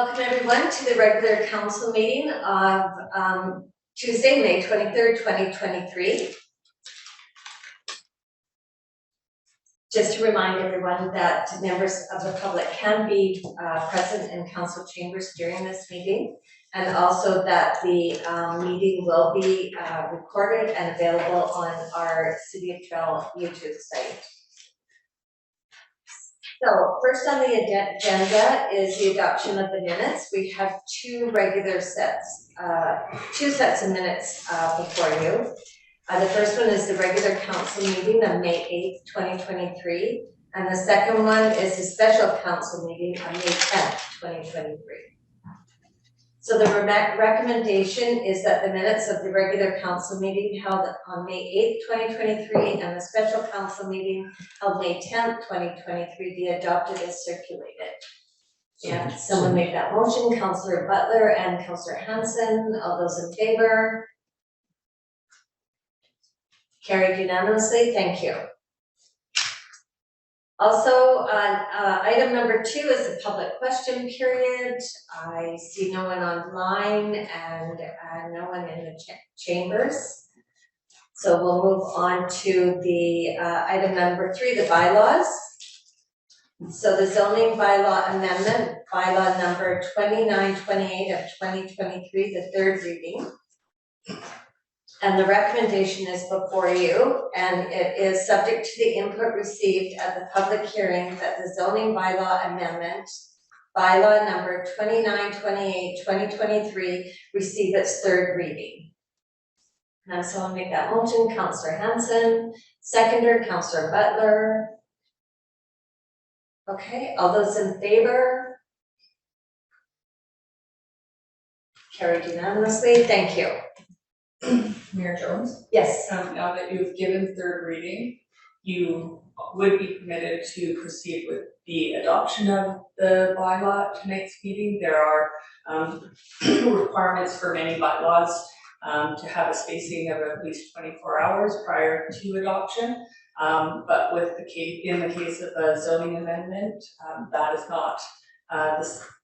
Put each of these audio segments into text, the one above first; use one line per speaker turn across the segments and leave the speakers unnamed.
Welcome everyone to the regular council meeting of Tuesday, May 23rd, 2023. Just to remind everyone that members of the public can be present in council chambers during this meeting, and also that the meeting will be recorded and available on our City of Trail YouTube site. So first on the agenda is the adoption of the minutes. We have two sets of minutes before you. The first one is the regular council meeting of May 8th, 2023, and the second one is the special council meeting on May 10th, 2023. So the recommendation is that the minutes of the regular council meeting held on May 8th, 2023 and the special council meeting held May 10th, 2023 be adopted as circulated. Yeah, someone make that motion, Councillor Butler and Councillor Hansen. All those in favor? Carried unanimously, thank you. Also, item number 2 is the public question period. I see no one online and no one in the chambers. So we'll move on to the item number 3, the bylaws. So the zoning bylaw amendment, bylaw number 2928 of 2023, the third reading. And the recommendation is before you, and it is subject to the input received at the public hearing that the zoning bylaw amendment, bylaw number 2928, 2023, receive its third reading. And so I'll make that motion, Councillor Hansen, seconder, Councillor Butler. Okay, all those in favor? Carried unanimously, thank you.
Mayor Jones?
Yes.
Now that you've given third reading, you would be permitted to proceed with the adoption of the bylaw at tonight's meeting. There are requirements for many bylaws to have a spacing of at least 24 hours prior to adoption. But with in the case of a zoning amendment, that is not,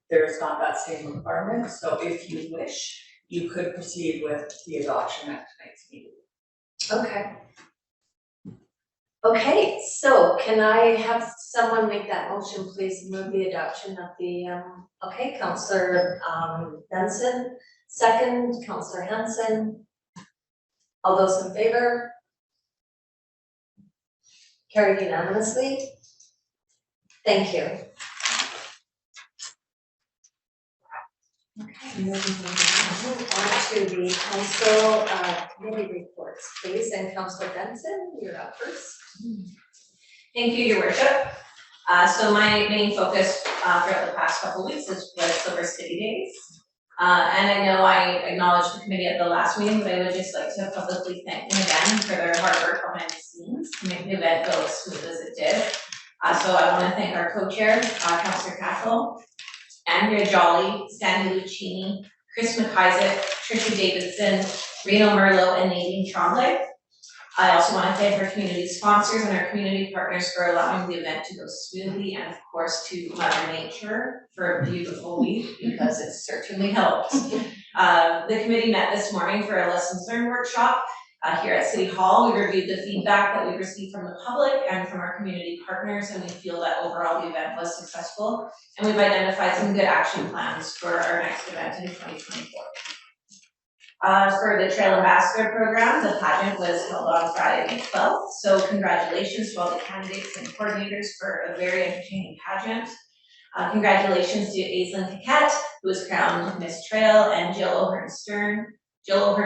there is not that same requirement. So if you wish, you could proceed with the adoption at tonight's meeting.
Okay. Okay, so can I have someone make that motion, please, move the adoption of the, okay, Councillor Benson, second, Councillor Hansen. All those in favor? Carried unanimously. Thank you. Okay, move on to the council committee reports, please, and Councillor Benson, you're up first.
Thank you, Your Worship. So my main focus throughout the past couple of weeks was Silver City Days. And I know I acknowledged the committee at the last meeting, but I would just like to publicly thank them again for their hard work behind the scenes to make the event go as smooth as it did. So I want to thank our co-chair, Councillor Castle, Andrea Jolly, Sandy Lucchini, Chris McIsaac, Tricia Davidson, Reno Merlot, and Nadine Tremblay. I also want to thank our community sponsors and our community partners for allowing the event to go smoothly, and of course to Mother Nature for a beautiful week, because it certainly helped. The committee met this morning for a lessons learned workshop here at City Hall. We reviewed the feedback that we received from the public and from our community partners, and we feel that overall the event was successful, and we've identified some good action plans for our next event in 2024. For the Trail Ambassador program, the pageant was held on Friday the 12th, so congratulations to all the candidates and coordinators for a very entertaining pageant. Congratulations to Aislinn Caquette, who was crowned Miss Trail, and Jill O'Hearn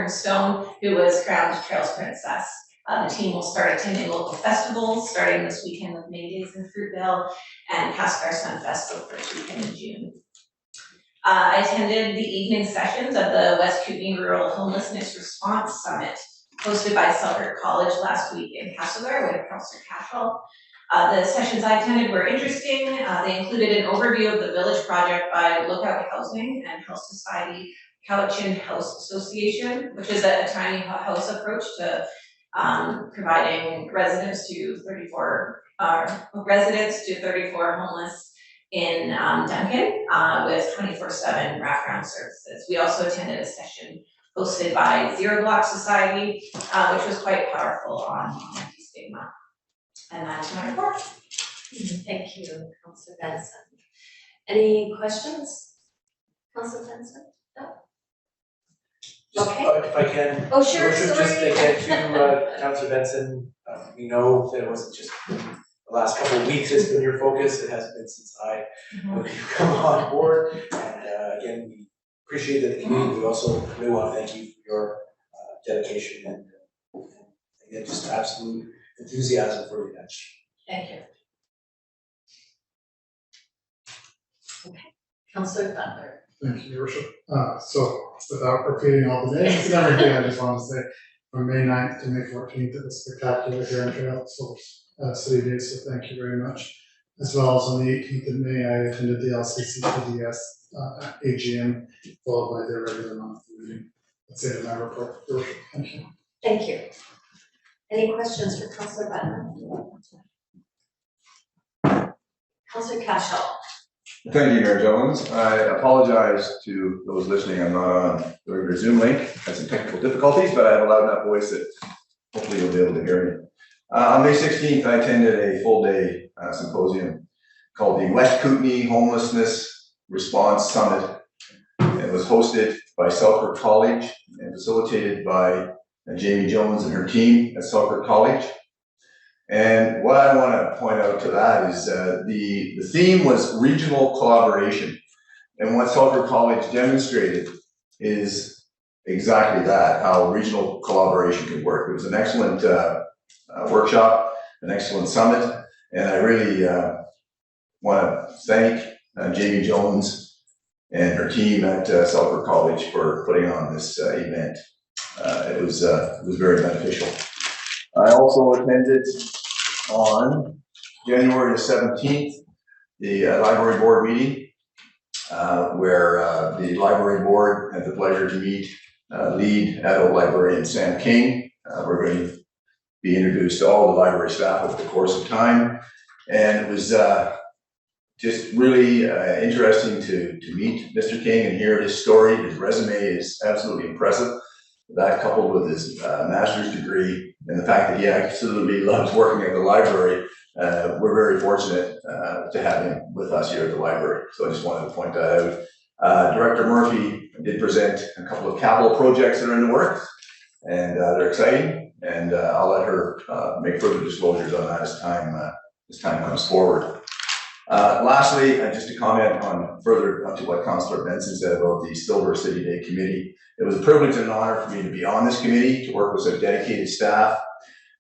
Stone, who was crowned Trails Princess. The team will start attending local festivals starting this weekend with May Days in Fruitvale and Cascar Sunfest the first weekend in June. I attended the evening sessions of the West Kootenay Rural Homelessness Response Summit hosted by Selkirk College last week in Castlegar with Councillor Cashel. The sessions I attended were interesting. They included an overview of the village project by Lookout Housing and Health Society Cowichan House Association, which is a tiny house approach to providing residents to 34 homeless in Duncan with 24/7 wraparound services. We also attended a session hosted by Zero Block Society, which was quite powerful on anti-stigma. And that's my report.
Thank you, Councillor Benson. Any questions? Councillor Benson? No?
Just,
Okay.
if I can.
Oh, sure,
Your worship, just
sorry.
again to Councillor Benson, we know that it wasn't just the last couple of weeks it's been your focus, it has been since you've come on board. And again, we appreciate that the community, we also really want to thank you for your dedication and again, just absolute enthusiasm for the event.
Thank you. Okay, Councillor Butler.
Thank you, Your Worship. So without repeating all the names and everything, I just want to say from May 9th to May 14th, it was spectacular here in Trail City Days, so thank you very much. As well as on the 18th of May, I attended the LCC PDS AGM, followed by their regular monthly meeting. That's it in my report, Your Worship. Thank you.
Thank you. Any questions for Councillor Butler? Councillor Cashel.
Thank you, Mayor Jones. I apologize to those listening. I'm not on the regular Zoom link. I had some technical difficulties, but I have a loud enough voice that hopefully you'll be able to hear me. On May 16th, I attended a full-day symposium called the West Kootenay Homelessness Response Summit. It was hosted by Selkirk College and facilitated by Jamie Jones and her team at Selkirk College. And what I want to point out to that is the theme was regional collaboration. And what Selkirk College demonstrated is exactly that, how regional collaboration can work. It was an excellent workshop, an excellent summit, and I really want to thank Jamie Jones and her team at Selkirk College for putting on this event. It was very beneficial. I also attended on January the 17th, the library board meeting, where the library board had the pleasure to meet lead adult librarian Sam King. We're going to be introduced to all the library staff over the course of time. And it was just really interesting to meet Mr. King and hear his story. His resume is absolutely impressive. That coupled with his master's degree and the fact that he absolutely loves working at the library, we're very fortunate to have him with us here at the library. So I just wanted to point that out. Director Murphy did present a couple of capital projects that are in the works, and they're exciting. And I'll let her make further disclosures on that as time comes forward. Lastly, just to comment on further onto what Councillor Benson said about the Silver City Day Committee. It was a privilege and an honor for me to be on this committee, to work with some dedicated staff.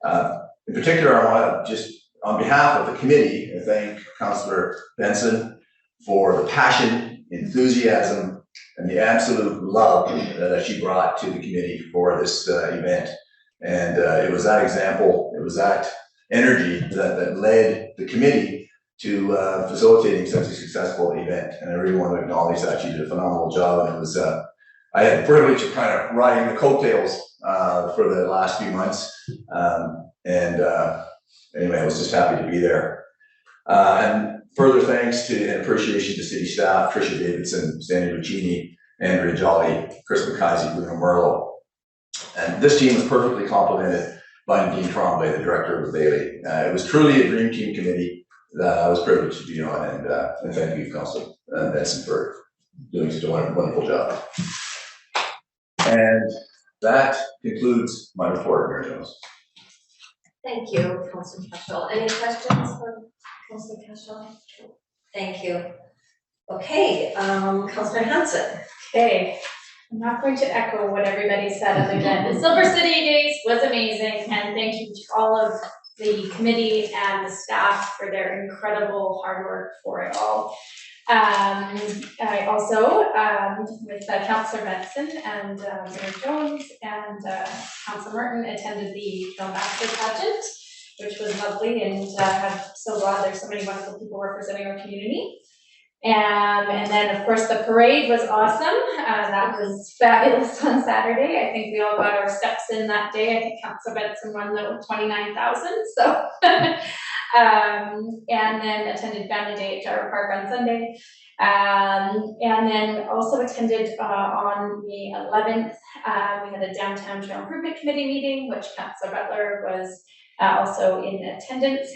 In particular, I want to just, on behalf of the committee, thank Councillor Benson for the passion, enthusiasm, and the absolute love that she brought to the committee for this event. And it was that example, it was that energy that led the committee to facilitating such a successful event. And I really want to acknowledge that. She did a phenomenal job, and it was I had the privilege of kind of riding the coattails for the last few months. Anyway, I was just happy to be there. And further thanks to and appreciation to city staff, Tricia Davidson, Sandy Ruccini, Andrea Jolly, Chris McKaysey, Bruno Merlo. And this team was perfectly complemented by Nadine Tremblay, the director of the Bailey. It was truly a dream team committee that I was privileged to be on, and thank you, Councillor Benson, for doing such a wonderful job. And that concludes my report, Mayor Jones.
Thank you, Councillor Cashel. Any questions for Councillor Cashel? Thank you. Okay, Councillor Hanson.
Okay, I'm not going to echo what everybody said other than the Silver City Days was amazing, and thank you to all of the committee and the staff for their incredible hard work for it all. I also, with Councillor Benson and Mayor Jones and Councillor Martin, attended the Film Master pageant, which was lovely, and I'm so glad there's so many wonderful people representing our community. And then, of course, the parade was awesome. That was fabulous on Saturday. I think we all got our steps in that day. I think Councillor Benson won the 29,000. So And then attended Family Day at Gyro Park on Sunday. And then also attended on the 11th, we had a downtown trail improvement committee meeting, which Councillor Butler was also in attendance.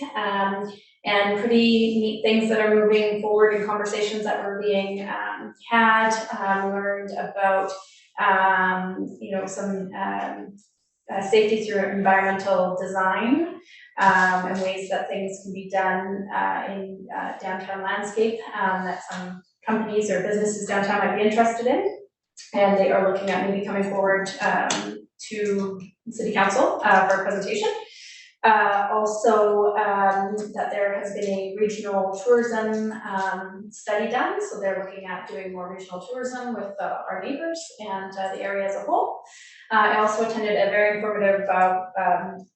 And pretty neat things that are moving forward in conversations that were being had. Learned about some safety through environmental design, and ways that things can be done in downtown landscape that some companies or businesses downtown might be interested in. And they are looking at maybe coming forward to City Council for a presentation. Also, that there has been a regional tourism study done, so they're looking at doing more regional tourism with our neighbors and the area as a whole. I also attended a very informative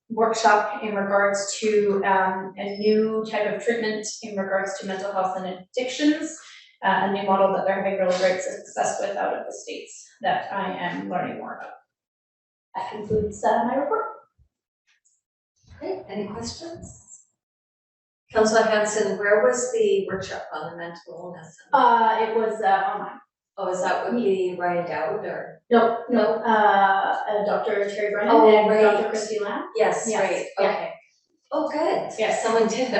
workshop in regards to a new type of treatment in regards to mental health and addictions, a new model that they're having really great success with out of the States that I am learning more about. That concludes my report.
Okay, any questions? Councillor Hanson, where was the workshop on the mental illness?
It was online.
Oh, is that would be Ryan Dowd or?
No, Dr. Terry Brennan
Oh,
and
right.
Dr. Christy Lamb.
Yes,
Yes,
right,
yeah.
okay. Oh, good.
Yes.
Someone did,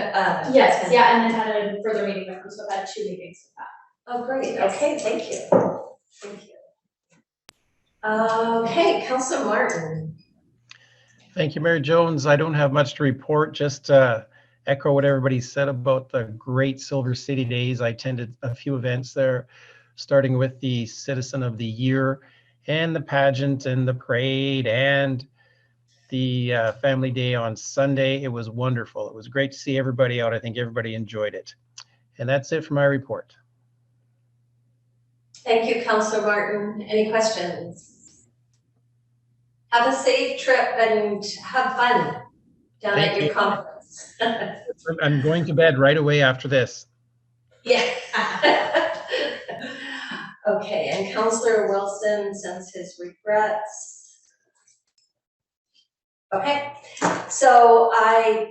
Yes, yeah, and then had a further meeting with them, so I've had 2 meetings with that.
Oh, great,
Yes.
okay, thank you. Thank you. Okay, Councillor Martin.
Thank you, Mary Jones. I don't have much to report, just echo what everybody said about the great Silver City Days. I attended a few events there, starting with the Citizen of the Year and the pageant and the parade and the Family Day on Sunday. It was wonderful. It was great to see everybody out. I think everybody enjoyed it. And that's it for my report.
Thank you, Councillor Martin. Any questions? Have a safe trip and have fun down
Thank
at your
you.
conference.
I'm going to bed right away after this.
Yeah. Okay, and Councillor Wilson sends his regrets. Okay, so I,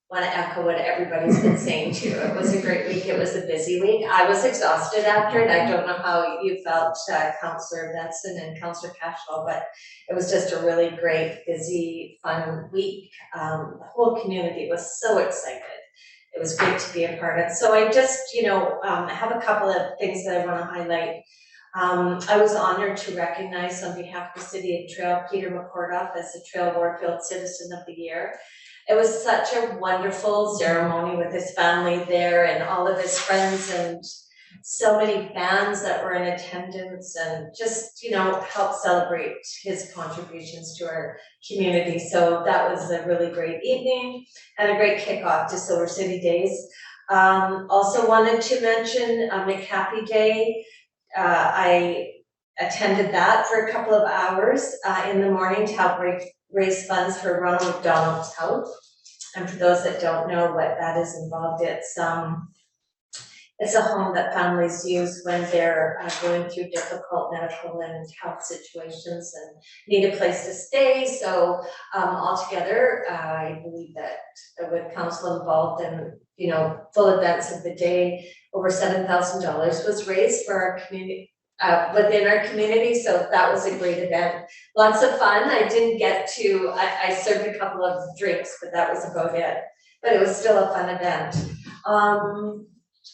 want to echo what everybody's been saying too. It was a great week. It was a busy week. I was exhausted after it. I don't know how you felt, Councillor Benson and Councillor Cashwell, but it was just a really great, busy, fun week. The whole community was so excited. It was great to be a part of. So I just, I have a couple of things that I want to highlight. I was honored to recognize on behalf of the City of Trail, Peter McCordoff as the Trail Warfield Citizen of the Year. It was such a wonderful ceremony with his family there and all of his friends and so many fans that were in attendance and just, help celebrate his contributions to our community. So that was a really great evening and a great kickoff to Silver City Days. Also wanted to mention McHappy Day. I attended that for a couple of hours in the morning to help raise funds for Ronald McDonald's Health. And for those that don't know what that is involved, it's a home that families use when they're going through difficult medical and health situations and need a place to stay. So altogether, I believe that with council involved and full events of the day, over $7,000 was raised for our community. Within our community, so that was a great event. Lots of fun. I didn't get to, I served a couple of drinks, but that was about it. But it was still a fun event. On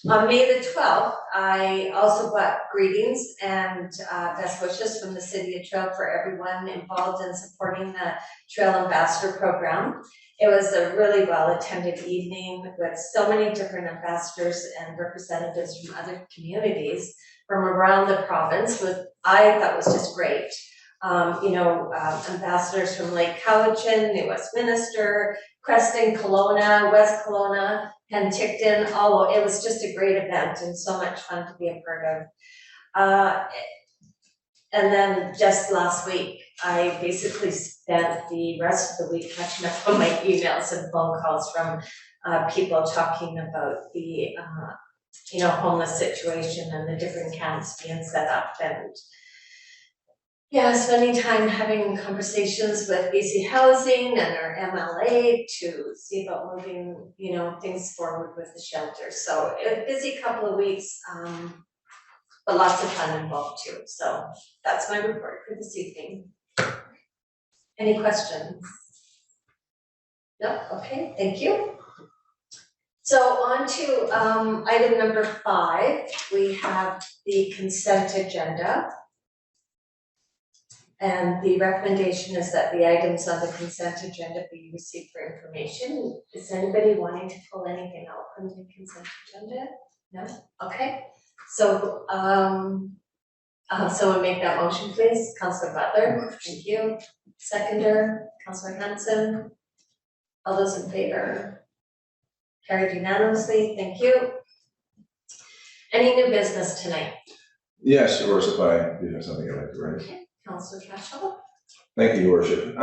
May the 12th, I also got greetings and best wishes from the City of Trail for everyone involved in supporting the Trail Ambassador Program. It was a really well-attended evening with so many different ambassadors and representatives from other communities from around the province, I thought was just great. Ambassadors from Lake Cowichan, New Westminster, Creston, Kelowna, West Kelowna, Penticton, it was just a great event and so much fun to be a part of. And then just last week, I basically spent the rest of the week catching up on my emails and phone calls from people talking about the homeless situation and the different camps being set up. And yeah, spending time having conversations with BC Housing and our MLA to see about moving, things forward with the shelter. So a busy couple of weeks, but lots of fun involved too. So that's my report for this evening. Any questions? No? Okay, thank you. So on to item number 5, we have the consent agenda. And the recommendation is that the items on the consent agenda be received for information. Is anybody wanting to pull anything out from the consent agenda? No? Okay. So, someone make that motion, please. Councillor Butler, thank you. Seconder, Councillor Hanson. All those in favor? Carried unanimously, thank you. Any new business tonight?
Yes, Your Worship, I do have something I'd like to raise.
Okay, Councillor Cashel.
Thank you, Your Worship.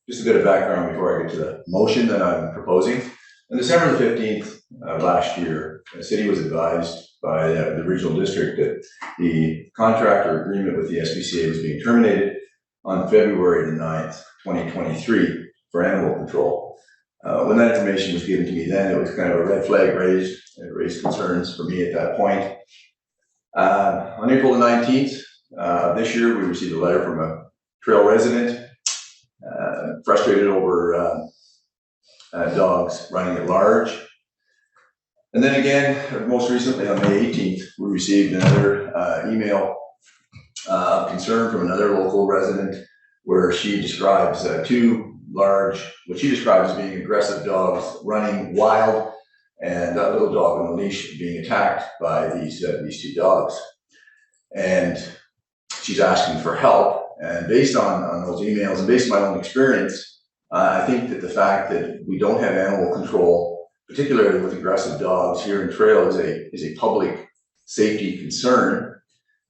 Just a bit of background before I get to the motion that I'm proposing. On December the 15th of last year, the city was advised by the regional district that the contractor agreement with the SPCA was being terminated on February the 9th, 2023 for animal control. When that information was given to me then, it was kind of a red flag raised. It raised concerns for me at that point. On April the 19th of this year, we received a letter from a trail resident, frustrated over dogs running at large. And then again, most recently on May 18th, we received another email of concern from another local resident where she describes 2 large, what she describes as being aggressive dogs running wild, and that little dog on a leash being attacked by these 2 dogs. And she's asking for help. And based on those emails and based on my own experience, I think that the fact that we don't have animal control, particularly with aggressive dogs here in Trail, is a public safety concern.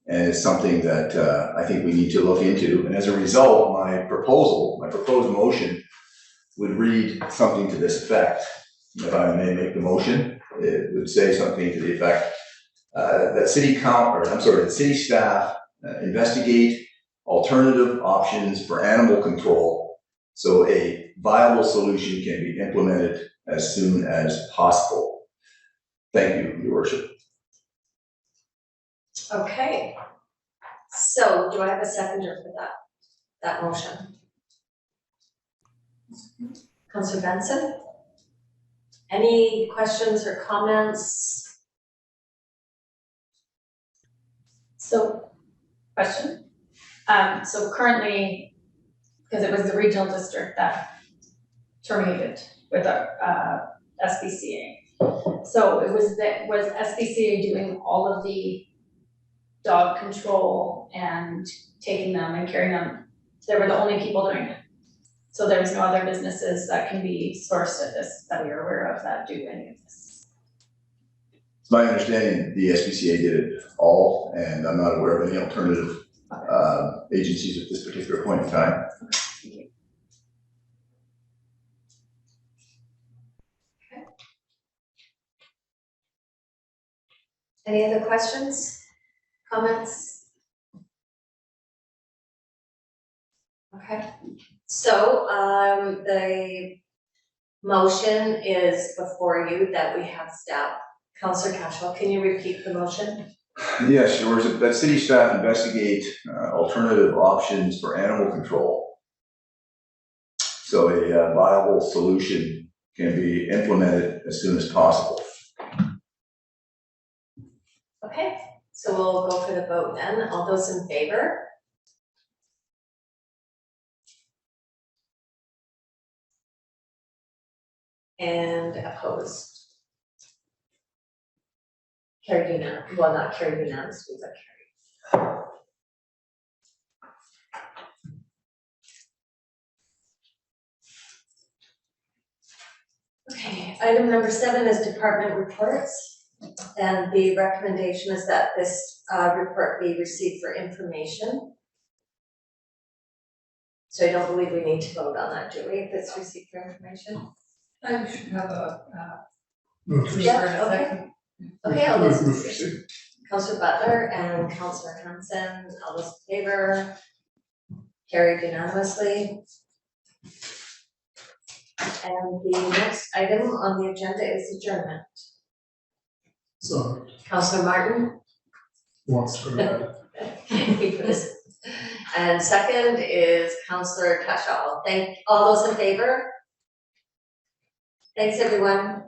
And it's something that I think we need to look into. And as a result, my proposed motion would read something to this effect. If I may make the motion, it would say something to the effect that city staff investigate alternative options for animal control so a viable solution can be implemented as soon as possible. Thank you, Your Worship.
Okay. So do I have a seconder for that motion? Councillor Benson? Any questions or comments?
So, question. So currently, because it was the regional district that terminated with our SPCA. So it was SPCA doing all of the dog control and taking them and carrying them. They were the only people doing it. So there was no other businesses that can be sourced at this that we are aware of that do any of this.
It's my understanding the SPCA did it all, and I'm not aware of any alternative agencies at this particular point in time.
Okay. Any other questions, comments? Okay, so the motion is before you that we have staff. Councillor Cashel, can you repeat the motion?
Yes, Your Worship, that city staff investigate alternative options for animal control so a viable solution can be implemented as soon as possible.
Okay, so we'll go for the vote then. All those in favor? And opposed? Carried unanimously, well, not carried unanimously, but carried. Okay, item number 7 is department reports. And the recommendation is that this report be received for information. So I don't believe we need to vote on that, do we, if it's received for information?
I should have a
Move to
Yeah,
for a
okay.
second.
Okay, all those,
Move to proceed.
Councillor Butler and Councillor Hanson, all those in favor, Carried unanimously. And the next item on the agenda is adjournment.
So,
Councillor Martin?
who wants to go ahead?
And second is Councillor Cashel. Thank all those in favor. Thanks, everyone.